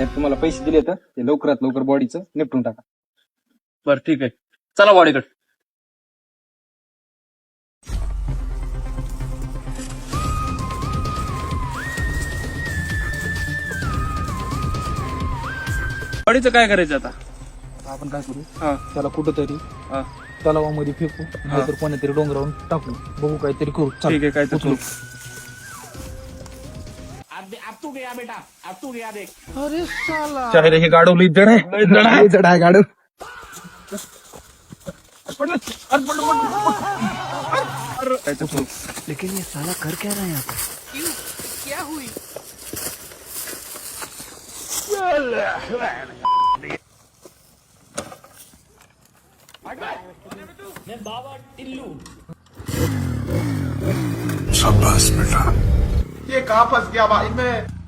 साहेब तुम्हाला पैसे दिले तर ते लवकरात लवकर बॉडीचं निपटून टाका. बरं ठीक आहे, चला बॉडीकडे. बॉडीचं काय करायचं आता? आपण काय करू, हा त्याला कुठंतरी हा तलावामध्ये फेकू, नाहीतर कोणत्यातरी डोंगरावरून टाकू, बघू काहीतरी करू. चल, ठीक आहे, काय तर उचलू. चाहे हे गाडव लई जड आहे. जड आहे गाडव. काय तर करू. लेकिन ये साला कर क्या रहा है यहाँ पे? शाबाश बेटा. ये कहाँ फंस गया भाई मैं.